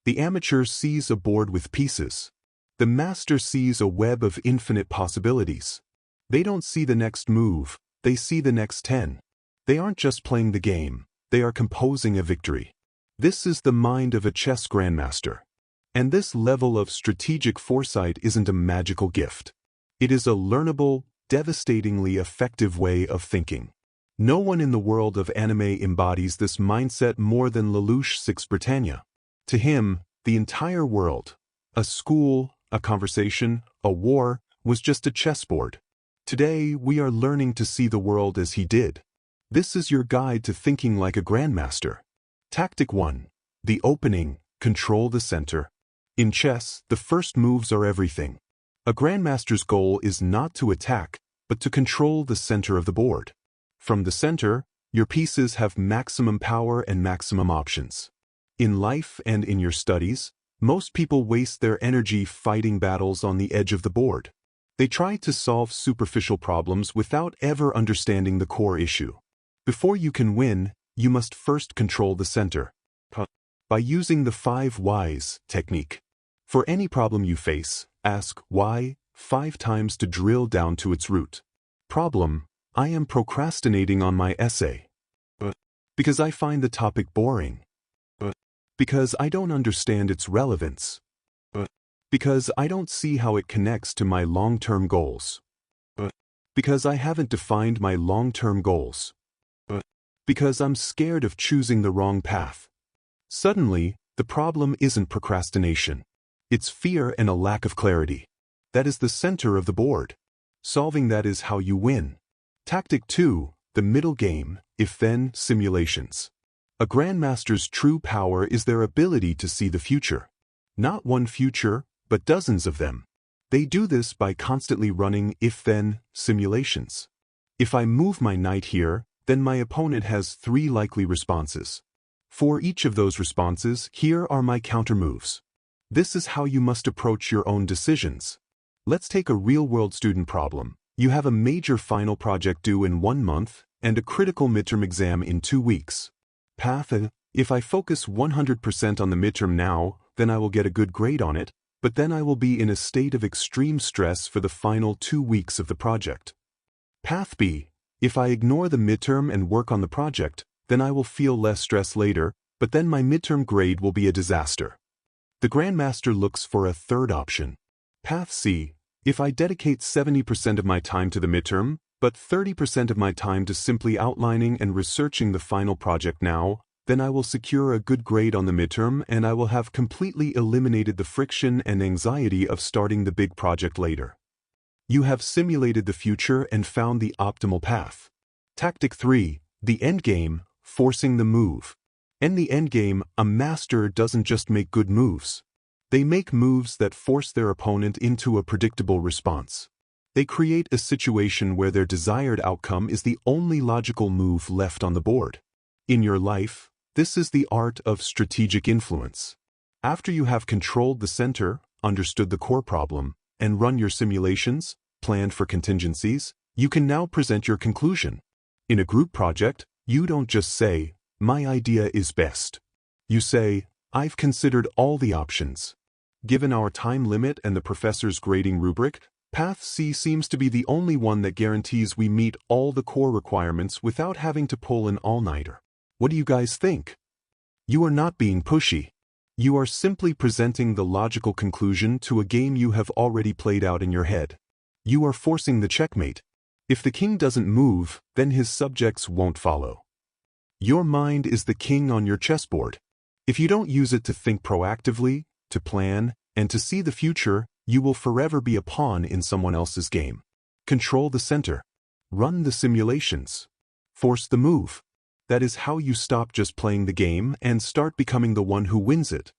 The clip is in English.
The amateur sees a board with pieces. The master sees a web of infinite possibilities. They don't see the next move, they see the next 10. They aren't just playing the game, they are composing a victory. This is the mind of a chess grandmaster. And this level of strategic foresight isn't a magical gift. It is a learnable, devastatingly effective way of thinking. No one in the world of anime embodies this mindset more than Lelouch Lamperouge. To him, the entire world, a school, a conversation, a war, was just a chessboard. Today, we are learning to see the world as he did. This is your guide to thinking like a grandmaster. Tactic 1. The opening, control the center. In chess, the first moves are everything. A grandmaster's goal is not to attack, but to control the center of the board. From the center, your pieces have maximum power and maximum options. In life and in your studies, most people waste their energy fighting battles on the edge of the board. They try to solve superficial problems without ever understanding the core issue. Before you can win, you must first control the center. By using the 5 whys technique. For any problem you face, ask why 5 times to drill down to its root. Problem: I am procrastinating on my essay. Because I find the topic boring. Because I don't understand its relevance. Because I don't see how it connects to my long-term goals. Because I haven't defined my long-term goals. Because I'm scared of choosing the wrong path. Suddenly, the problem isn't procrastination. It's fear and a lack of clarity. That is the center of the board. Solving that is how you win. Tactic 2. The middle game, if-then simulations. A grandmaster's true power is their ability to see the future. Not one future, but dozens of them. They do this by constantly running if-then simulations. If I move my knight here, then my opponent has 3 likely responses. For each of those responses, here are my counter moves. This is how you must approach your own decisions. Let's take a real-world student problem. You have a major final project due in 1 month and a critical midterm exam in 2 weeks. Path: if I focus 100% on the midterm now, then I will get a good grade on it, but then I will be in a state of extreme stress for the final 2 weeks of the project. Path B: if I ignore the midterm and work on the project, then I will feel less stress later, but then my midterm grade will be a disaster. The grandmaster looks for a third option. Path C: if I dedicate 70% of my time to the midterm, but 30% of my time to simply outlining and researching the final project now, then I will secure a good grade on the midterm and I will have completely eliminated the friction and anxiety of starting the big project later. You have simulated the future and found the optimal path. Tactic 3. The endgame, forcing the move. In the endgame, a master doesn't just make good moves. They make moves that force their opponent into a predictable response. They create a situation where their desired outcome is the only logical move left on the board. In your life, this is the art of strategic influence. After you have controlled the center, understood the core problem, and run your simulations, planned for contingencies, you can now present your conclusion. In a group project, you don't just say, "My idea is best." You say, "I've considered all the options." Given our time limit and the professor's grading rubric, Path C seems to be the only one that guarantees we meet all the core requirements without having to pull an all-nighter. What do you guys think? You are not being pushy. You are simply presenting the logical conclusion to a game you have already played out in your head. You are forcing the checkmate. If the king doesn't move, then his subjects won't follow. Your mind is the king on your chessboard. If you don't use it to think proactively, to plan, and to see the future, you will forever be a pawn in someone else's game. Control the center. Run the simulations. Force the move. That is how you stop just playing the game and start becoming the one who wins it.